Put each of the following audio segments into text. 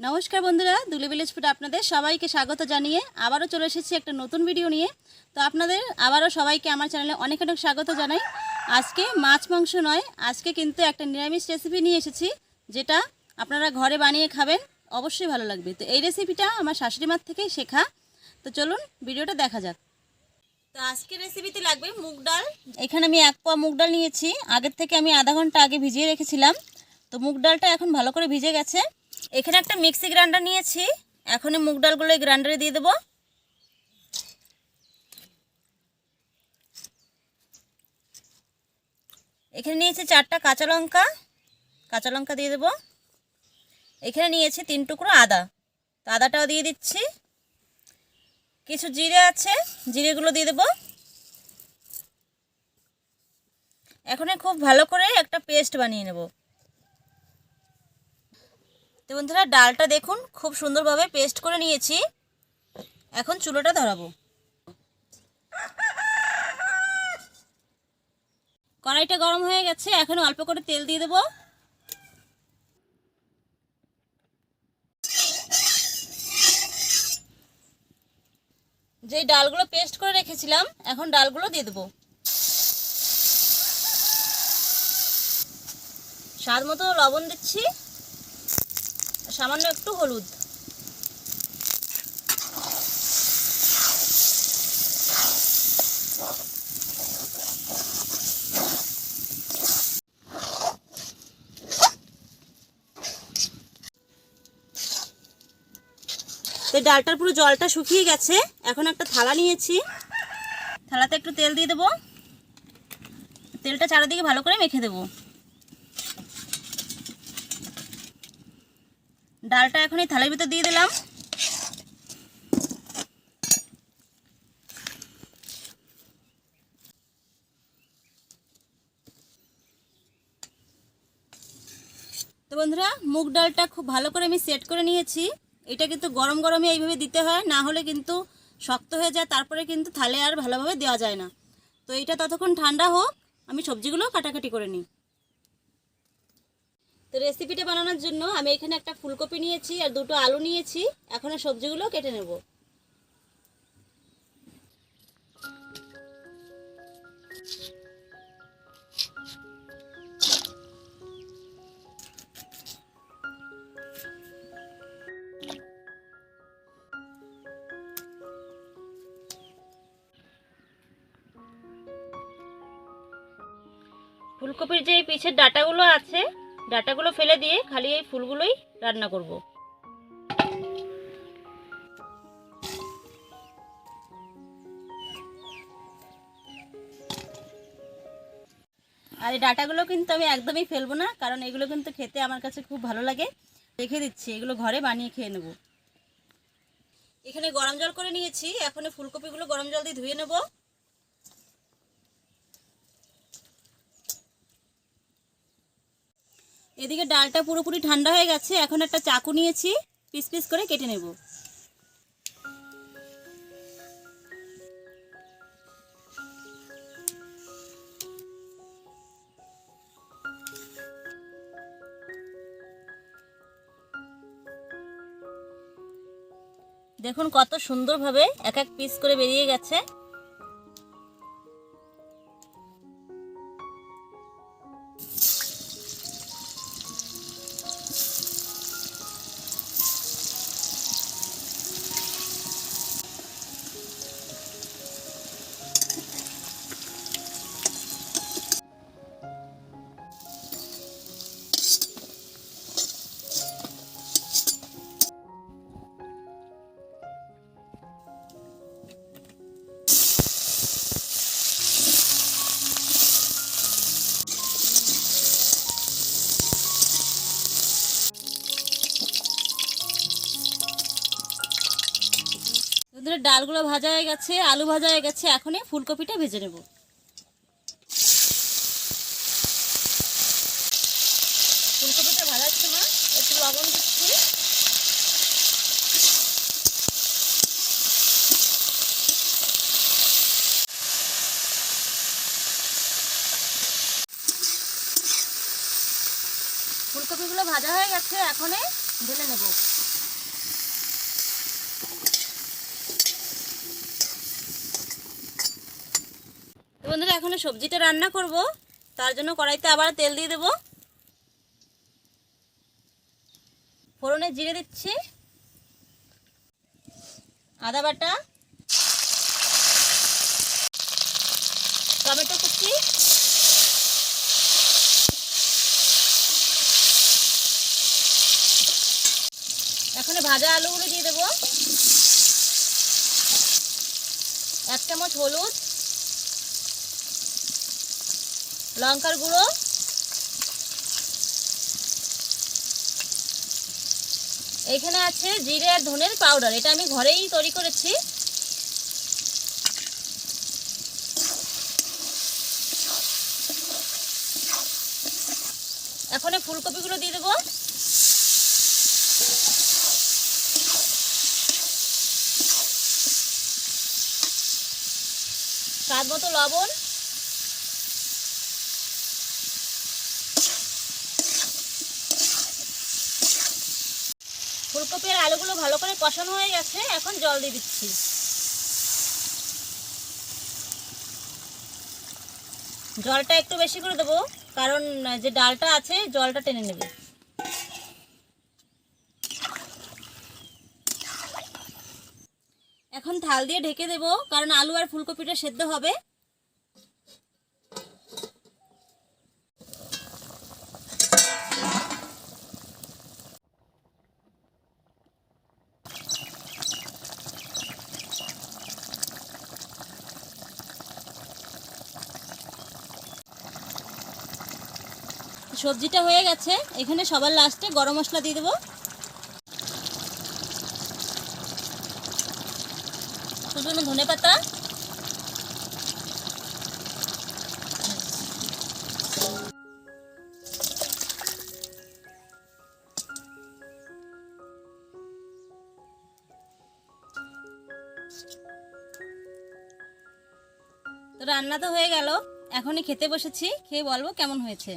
নমস্কার বন্ধুরা, দুলি ভিলেজ ফুড আপনাদের সবাইকে স্বাগত জানিয়ে আবারও চলে এসেছি একটা নতুন ভিডিও নিয়ে। তো আপনাদের আবারও সবাইকে আমার চ্যানেলে অনেক অনেক স্বাগত জানাই। আজকে মাছ মাংস নয়, আজকে কিন্তু একটা নিরামিষ রেসিপি নিয়ে এসেছি, যেটা আপনারা ঘরে বানিয়ে খাবেন, অবশ্যই ভালো লাগবে। তো এই রেসিপিটা আমার শাশুড়ি মার থেকেই শেখা। তো চলুন ভিডিওটা দেখা যাক। তো আজকের রেসিপিতে লাগবে মুগ ডাল। এখানে আমি 1 পোয়া মুগ ডাল নিয়েছি। আগের থেকে আমি আধা ঘন্টা আগে ভিজিয়ে রেখেছিলাম। তো মুগ ডালটা এখন ভালো করে ভিজে গেছে। এখানে একটা মিক্সি গ্রাইন্ডার নিয়েছি। এখন এই মুগ ডালগুলো এই গ্রাইন্ডারে দিয়ে দেব। এখানে নিয়েছি 4টা কাঁচা লঙ্কা দিয়ে দেব। এখানে নিয়েছি 3 টুকরো আদা, তো আদাটাও দিয়ে দিচ্ছি। কিছু জিরে আছে, জিরেগুলো দিয়ে দেব। এখন খুব ভালো করে একটা পেস্ট বানিয়ে নেব। তো বন্ধুরা, ডালটা দেখুন খুব সুন্দরভাবে পেস্ট করে নিয়েছি। এখন চুলোটা ধরাবো। কড়াইটা গরম হয়ে গেছে, এখন অল্প করে তেল দিয়ে দেব। যে ডালগুলো পেস্ট করে রেখেছিলাম, এখন ডালগুলো দিয়ে দেব। স্বাদ মতো লবণ দিচ্ছি, সামান্য একটু হলুদ। তো ডালটার পুরো জলটা শুকিয়ে গেছে। এখন একটা থালা নিয়েছি, থালাতে একটু তেল দিয়ে দেবো। তেলটা চারিদিকে ভালো করে মেখে দেব। ডালটা এখন এই থালার ভিতর দিয়ে দিলাম। তো বন্ধুরা, মুগ ডালটা খুব ভালো করে আমি সেট করে নিয়েছি। এটা কিন্তু গরম গরমে এইভাবে দিতে হয়, না হলে কিন্তু শক্ত হয়ে যায়, তারপরে কিন্তু থালে আর ভালোভাবে দেওয়া যায় না। তো এটা ততক্ষণ ঠান্ডা হোক, আমি সবজিগুলো কাটাকাটি করে নিই। তো রেসিপিটা বানানোর জন্য আমি এখানে একটা ফুলকপি নিয়েছি আর 2টো আলু নিয়েছি। এখন সবজিগুলো কেটে নেব। ফুলকপির যে পিছের ডাঁটাগুলো আছে, ডাঁটাগুলো ফেলে দিয়ে খালি এই ফুলগুলোই রান্না করব। আর এই ডাঁটাগুলো কিন্তু আমি একদমই ফেলবো না, কারণ এগুলো কিন্তু খেতে আমার কাছে খুব ভালো লাগে। রেখে দিচ্ছি, এগুলো ঘরে বানিয়ে খেয়ে নেব। এখানে গরম জল করে নিয়েছি। এখন ফুলকপিগুলো গরম জল দিয়ে ধুয়ে নেব। এদিকে ডালটা পুরোপুরি ঠান্ডা হয়ে গেছে। এখন একটা চাকু নিয়েছি, পিস পিস করে কেটে নেব। দেখুন কত সুন্দরভাবে এক এক পিস করে বেরিয়ে গেছে। ডালগুলো ভাজা হয়ে গেছে, আলু ভাজা হয়ে গেছে। এখন ফুলকপিটা ভেজে নেব। ফুলকপিটা ভাজার সময় একটু লবণ দিচ্ছি। ফুলকপিগুলো ভাজা হয়ে গেছে, এখন ঢেলে নেব। বন্ধুরা এখন সবজিটা রান্না করব, তার জন্য কড়াইতে আবার তেল দিয়ে দেব। ফোড়নে জিরে দিচ্ছি, আদা বাটা, টমেটো কুচি, এখন ভাজা আলুগুলো দিয়ে দেব। 1 চামচ হলুদ, লঙ্কার গুঁড়ো, এখানে আছে জিরে আর ধনের পাউডার, এটা আমি ঘরেই তৈরি করেছি। এখন ফুলকপিগুলো দিয়ে দেবো। স্বাদ মতো লবণ, ফুলকপি আর আলুগুলো ভালো করে কষানো হয়ে গেছে, এখন জল দিয়ে দিচ্ছি। জলটা একটু বেশি করে দেবো, কারণ যে ডালটা আছে জলটা টেনে নেবে। এখন থাল দিয়ে ঢেকে দেবো, কারণ আলু আর ফুলকপিটা সেদ্ধ হবে। সবজিটা হয়ে গেছে, এখানে সবার লাস্টে গরম মশলা দিয়ে দেবো। কুচনো ধনেপাতা, তো রান্না তো হয়ে গেল, এখনই খেতে বসেছি, খেয়ে বলবো কেমন হয়েছে।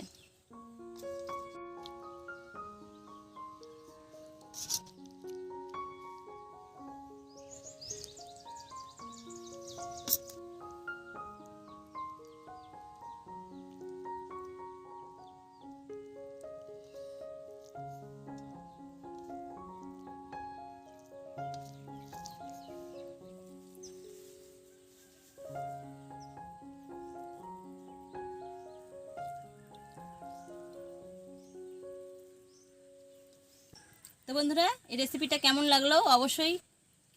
তো বন্ধুরা, এই রেসিপিটা কেমন লাগলো অবশ্যই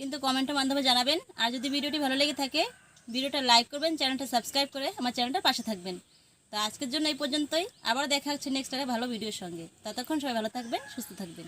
কিন্তু কমেন্টের মাধ্যমে জানাবেন। আর যদি ভিডিওটি ভালো লেগে থাকে, ভিডিওটা লাইক করবেন, চ্যানেলটা সাবস্ক্রাইব করে আমার চ্যানেলটার পাশে থাকবেন। তো আজকের জন্য এই পর্যন্তই, আবার দেখা হচ্ছে নেক্সট একটা ভালো ভিডিওর সঙ্গে। ততক্ষণ সবাই ভালো থাকবেন, সুস্থ থাকবেন।